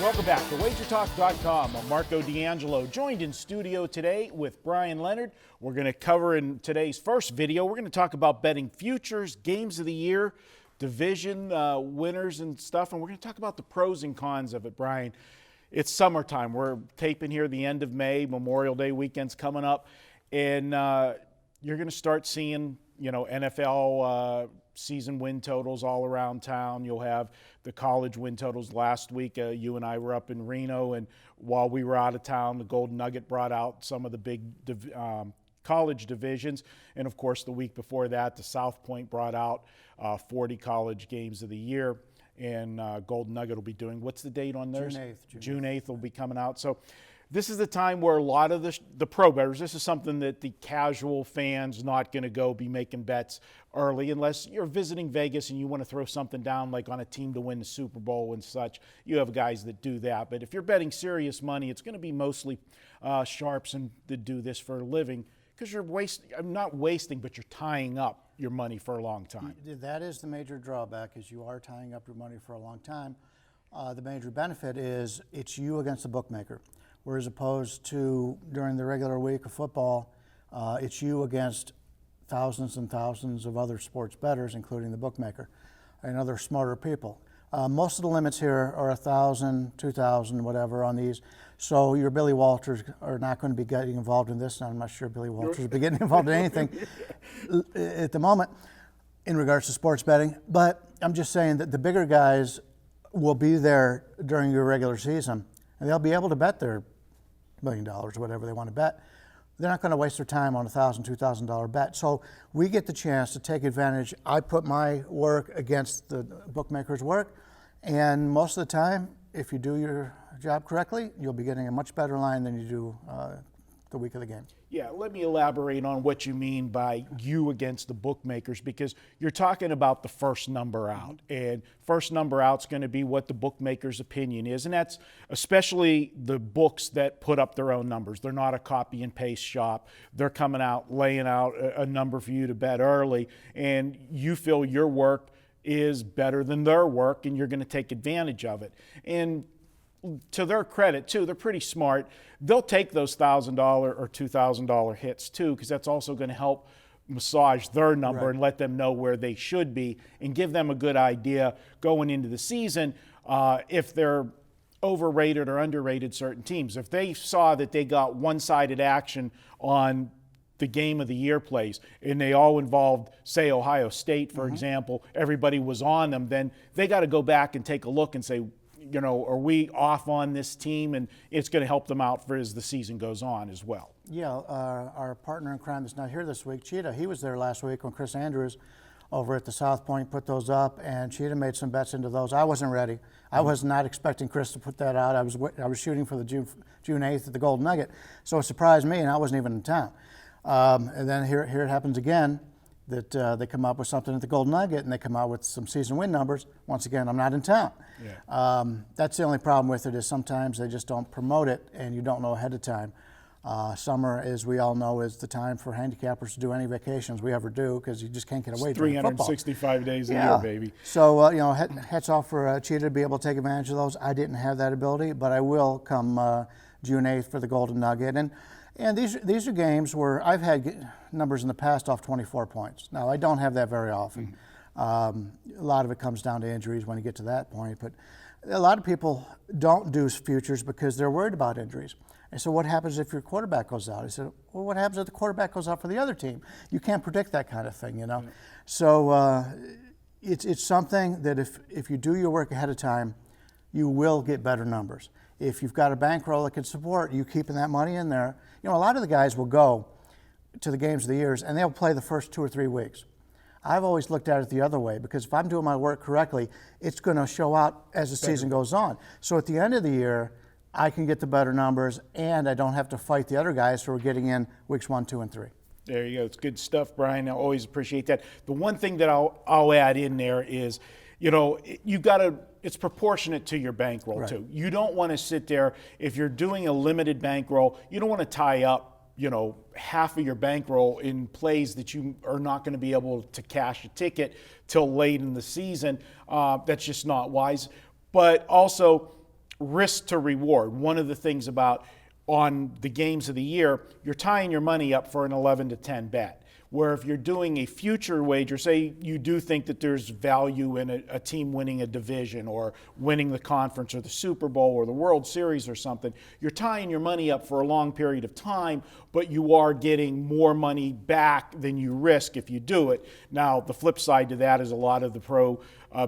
Welcome back to WagerTalk.com. I'm Marco D'Angelo, joined in studio today with Bryan Leonard. We're going to cover in today's first video, we're going to talk about betting futures, games of the year, division winners and stuff, and we're going to talk about the pros and cons of it, Bryan. It's summertime. We're taping here the end of May. Memorial Day weekend's coming up, and you're going to start seeing, NFL season win totals all around town. You'll have the college win totals. Last week, you and I were up in Reno, and while we were out of town, the Golden Nugget brought out some of the big college divisions. And of course, the week before that, the South Point brought out 40 college games of the year. And Golden Nugget will be doing, what's the date on theirs? June 8th will be coming out. So this is the time where a lot of the pro bettors, this is something that the casual fan's not going to go be making bets early unless you're visiting Vegas and you want to throw something down like on a team to win the Super Bowl and such. You have guys that do that. But if you're betting serious money, it's going to be mostly sharps and that do this for a living, because you're not wasting, but you're tying up your money for a long time. That is the major drawback, is you are tying up your money for a long time. The major benefit is it's you against the bookmaker. Whereas opposed to during the regular week of football, it's you against thousands and thousands of other sports bettors, including the bookmaker and other smarter people. Most of the limits here are 1,000, 2,000, whatever on these. So your Billy Walters are not going to be getting involved in this. I'm not sure Billy Walters will be getting involved in anything at the moment in regards to sports betting. But I'm just saying that the bigger guys will be there during your regular season, and they'll be able to bet their $1 million or whatever they want to bet. They're not going to waste their time on a $1,000, $2,000 bet. So we get the chance to take advantage. I put my work against the bookmaker's work, and most of the time, if you do your job correctly, you'll be getting a much better line than you do the week of the game. Yeah, let me elaborate on what you mean by you against the bookmakers, because you're talking about the first number out, and first number out's going to be what the bookmaker's opinion is, and that's especially the books that put up their own numbers. They're not a copy and paste shop. They're coming out, laying out a number for you to bet early, and you feel your work is better than their work, and you're going to take advantage of it. And to their credit, too, they're pretty smart. They'll take those $1,000 or $2,000 hits, too, because that's also going to help massage their number and let them know where they should be and give them a good idea going into the season if they're overrated or underrated certain teams. If they saw that they got one-sided action on the game of the year plays, and they all involved, say, Ohio State, for example, everybody was on them, then they got to go back and take a look and say, are we off on this team? And it's going to help them out as the season goes on as well. Yeah, our partner in crime that's not here this week, Cheetah, he was there last week when Chris Andrews over at the South Point put those up, and Cheetah made some bets into those. I wasn't ready. I was not expecting Chris to put that out. I was shooting for the June 8th at the Golden Nugget, so it surprised me, and I wasn't even in town. And then here it happens again, that they come up with something at the Golden Nugget, and they come out with some season win numbers. Once again, I'm not in town. Yeah. That's the only problem with it, is sometimes they just don't promote it, and you don't know ahead of time. Summer, as we all know, is the time for handicappers to do any vacations we ever do, because you just can't get away from football. 365 days a year, baby. So, hats off for Cheetah to be able to take advantage of those. I didn't have that ability, but I will come June 8th for the Golden Nugget. And these are games where I've had numbers in the past off 24 points. Now, I don't have that very often. A lot of it comes down to injuries when you get to that point. But a lot of people don't do futures because they're worried about injuries. And so what happens if your quarterback goes out? I said, well, what happens if the quarterback goes out for the other team? You can't predict that kind of thing, Yeah. So it's something that if you do your work ahead of time, you will get better numbers. If you've got a bankroll that can support you keeping that money in there, a lot of the guys will go to the games of the years and they'll play the first 2 or 3 weeks. I've always looked at it the other way, because if I'm doing my work correctly, it's going to show out as the season goes on. So at the end of the year, I can get the better numbers, and I don't have to fight the other guys who are getting in weeks 1, 2, and 3. There you go. It's good stuff, Bryan. I always appreciate that. The one thing that I'll add in there is, you've got to, it's proportionate to your bankroll too. You don't want to sit there, if you're doing a limited bankroll, you don't want to tie up, half of your bankroll in plays that you are not going to be able to cash a ticket till late in the season. That's just not wise. But also, risk to reward. One of the things about on the games of the year, you're tying your money up for an 11 to 10 bet. Where if you're doing a future wager, say you do think that there's value in a team winning a division or winning the conference or the Super Bowl or the World Series or something, you're tying your money up for a long period of time, but you are getting more money back than you risk if you do it. Now, the flip side to that is a lot of the pro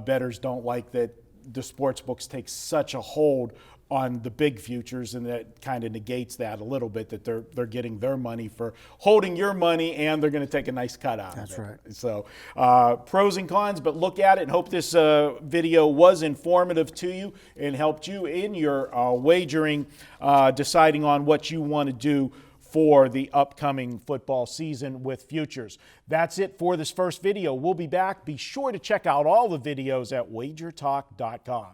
bettors don't like that the sports books take such a hold on the big futures, and that kind of negates that a little bit, that they're getting their money for holding your money, and they're going to take a nice cut out of it. That's right. So pros and cons, but look at it and hope this video was informative to you and helped you in your wagering, deciding on what you want to do for the upcoming football season with futures. That's it for this first video. We'll be back. Be sure to check out all the videos at WagerTalk.com.